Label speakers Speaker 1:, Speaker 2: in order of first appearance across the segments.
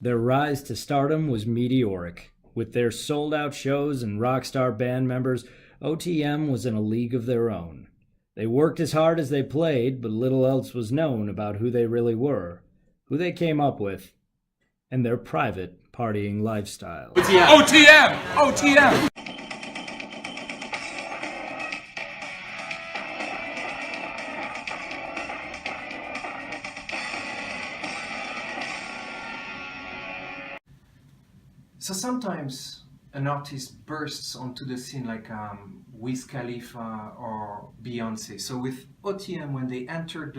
Speaker 1: Their rise to stardom was meteoric. With their sold-out shows and rock star band members, OTM was in a league of their own. They worked as hard as they played, but little else was known about who they really were, who they came up with, and their private partying lifestyle.
Speaker 2: OTM! OTM!
Speaker 3: So sometimes an artist bursts onto the scene like Wiz Khalifa or Beyonce. So with OTM, when they entered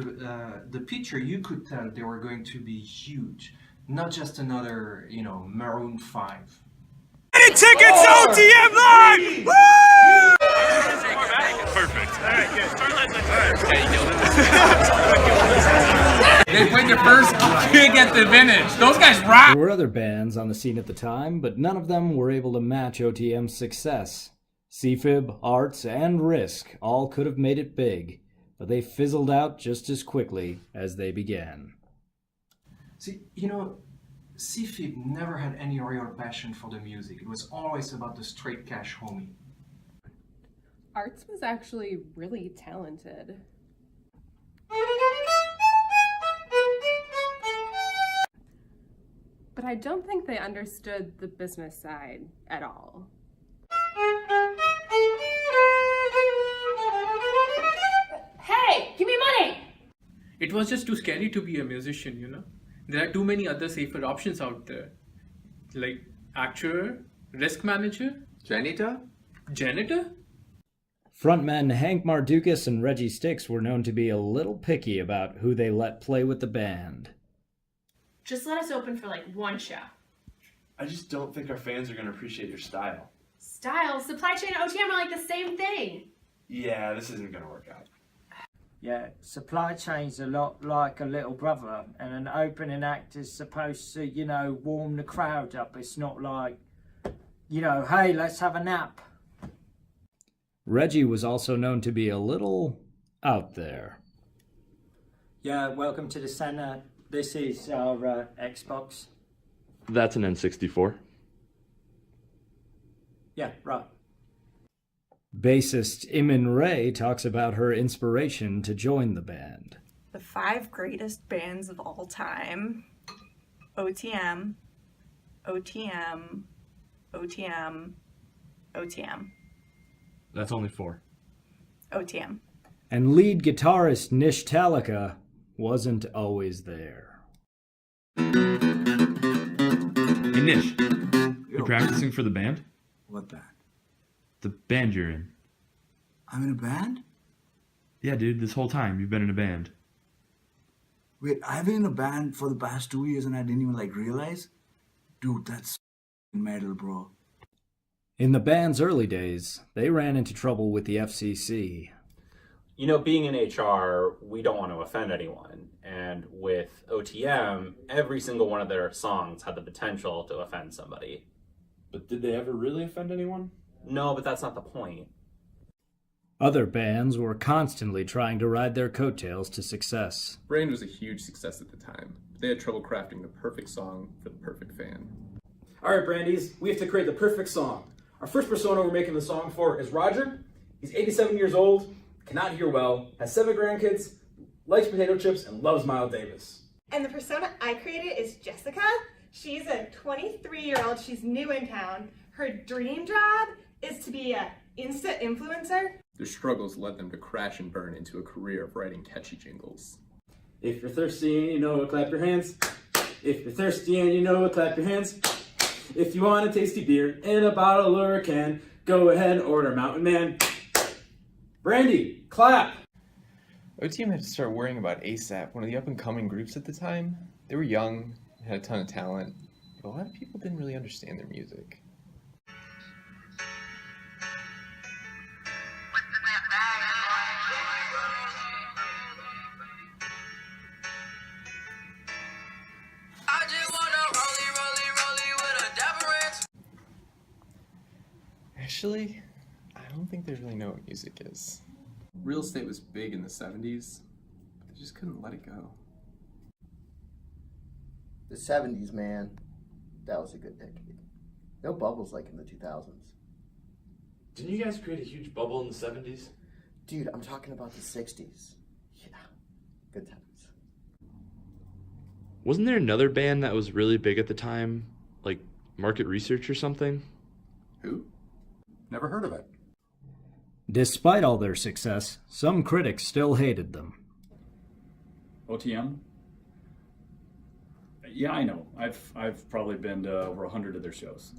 Speaker 3: the picture, you could tell they were going to be huge, not just another, Maroon 5.
Speaker 2: Any tickets to OTM Live! Woo! Perfect. All right, good. They played their first gig at the Vintage. Those guys rock!
Speaker 1: There were other bands on the scene at the time, but none of them were able to match OTM's success. CFib, Arts, and Risk all could have made it big, but they fizzled out just as quickly as they began.
Speaker 3: See, CFib never had any real passion for the music. It was always about the straight cash homie.
Speaker 4: Arts was actually really talented. But I don't think they understood the business side at all.
Speaker 5: Hey, give me money!
Speaker 6: It was just too scary to be a musician, There are too many other safer options out there. Like actuary, risk manager,
Speaker 2: Janitor?
Speaker 6: janitor.
Speaker 1: Frontmen Hank Mardukas and Reggie Styx were known to be a little picky about who they let play with the band.
Speaker 5: Just let us open for one show.
Speaker 7: I just don't think our fans are going to appreciate your style.
Speaker 5: Style, supply chain, and OTM are the same thing.
Speaker 7: Yeah, this isn't going to work out.
Speaker 8: Yeah, supply chain's a lot like a little brother, and an opening act is supposed to, warm the crowd up. It's not like, hey, let's have a nap.
Speaker 1: Reggie was also known to be a little out there.
Speaker 8: Yeah, welcome to the center. This is our Xbox.
Speaker 9: That's an N64.
Speaker 8: Yeah, right.
Speaker 1: Bassist Imin Ray talks about her inspiration to join the band.
Speaker 10: The 5 greatest bands of all time: OTM, OTM, OTM, OTM.
Speaker 9: That's only 4.
Speaker 10: OTM.
Speaker 1: And lead guitarist Nish Talika wasn't always there.
Speaker 9: Hey Nish, you practicing for the band?
Speaker 11: What band?
Speaker 9: The band you're in.
Speaker 11: I'm in a band?
Speaker 9: Yeah, dude, this whole time you've been in a band.
Speaker 11: Wait, I've been in a band for the past 2 years and I didn't even realize? Dude, that's metal, bro.
Speaker 1: In the band's early days, they ran into trouble with the FCC.
Speaker 12: Being in HR, we don't want to offend anyone. And with OTM, every single one of their songs had the potential to offend somebody.
Speaker 7: But did they ever really offend anyone?
Speaker 12: No, but that's not the point.
Speaker 1: Other bands were constantly trying to ride their coattails to success.
Speaker 13: Brain was a huge success at the time, but they had trouble crafting the perfect song for the perfect fan.
Speaker 14: All right, Brandies, we have to create the perfect song. Our first persona we're making the song for is Roger. He's 87 years old, cannot hear well, has 7 grandkids, likes potato chips, and loves Miles Davis.
Speaker 15: And the persona I created is Jessica. She's a 23-year-old. She's new in town. Her dream job is to be an Insta influencer.
Speaker 13: Their struggles led them to crash and burn into a career of writing catchy jingles.
Speaker 14: If you're thirsty and you know it, clap your hands. If you're thirsty and you know it, clap your hands. If you want a tasty beer in a bottle or a can, go ahead and order Mountain Man. Brandy, clap!
Speaker 16: OTM had to start worrying about ASAP, one of the up-and-coming groups at the time. They were young, had a ton of talent, but a lot of people didn't really understand their music. Actually, I don't think they really know what music is.
Speaker 13: Real estate was big in the 70s, but they just couldn't let it go.
Speaker 17: The 70s, man. That was a good decade. No bubbles like in the 2000s.
Speaker 7: Didn't you guys create a huge bubble in the 70s?
Speaker 17: Dude, I'm talking about the 60s. Yeah, good times.
Speaker 9: Wasn't there another band that was really big at the time? Like Market Research or something?
Speaker 18: Who? Never heard of it.
Speaker 1: Despite all their success, some critics still hated them.
Speaker 19: OTM? Yeah, I know. I've probably been to over 100 of their shows.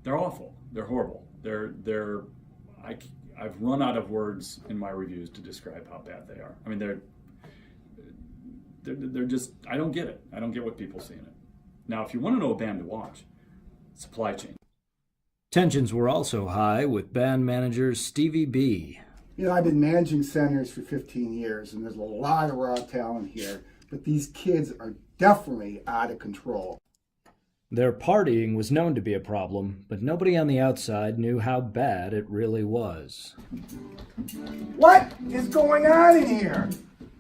Speaker 19: They're awful. They're horrible. I've run out of words in my reviews to describe how bad they are. I mean, they're just, I don't get it. I don't get what people see in it. Now, if you want to know a band to watch, Supply Chain.
Speaker 1: Tensions were also high with band manager Stevie B.
Speaker 20: You know, I've been managing centers for 15 years, and there's a lot of raw talent here, but these kids are definitely out of control.
Speaker 1: Their partying was known to be a problem, but nobody on the outside knew how bad it really was.
Speaker 20: What is going on in here?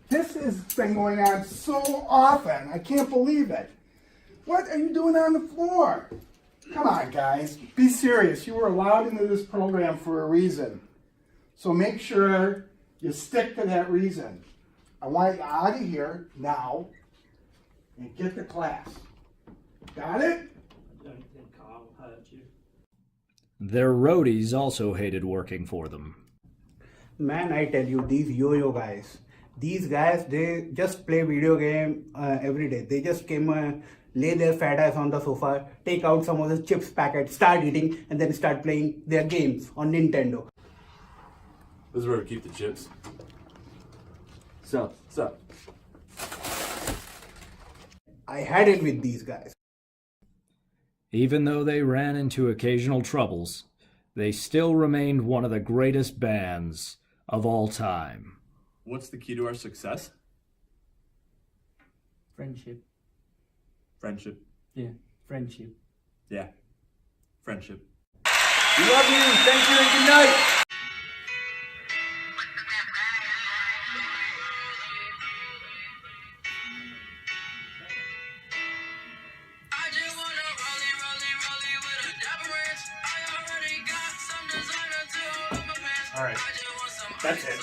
Speaker 20: This has been going on so often. I can't believe it. What are you doing on the floor? Come on, guys. Be serious. You were allowed into this program for a reason. So make sure you stick to that reason. I want you out of here now and get to class. Got it?
Speaker 8: I don't think I'll hurt you.
Speaker 1: Their roadies also hated working for them.
Speaker 21: Man, I tell you, these yo-yo guys, they just play video game every day. They just came, lay their fat ass on the sofa, take out some of the chips packet, start eating, and then start playing their games on Nintendo.
Speaker 7: This is where we keep the chips. So.
Speaker 21: I had it with these guys.
Speaker 1: Even though they ran into occasional troubles, they still remained one of the greatest bands of all time.
Speaker 7: What's the key to our success?
Speaker 8: Friendship.
Speaker 7: Friendship.
Speaker 8: Yeah, friendship.
Speaker 7: Yeah. Friendship.
Speaker 2: We love you. Thank you and good night.
Speaker 20: All right, that's it.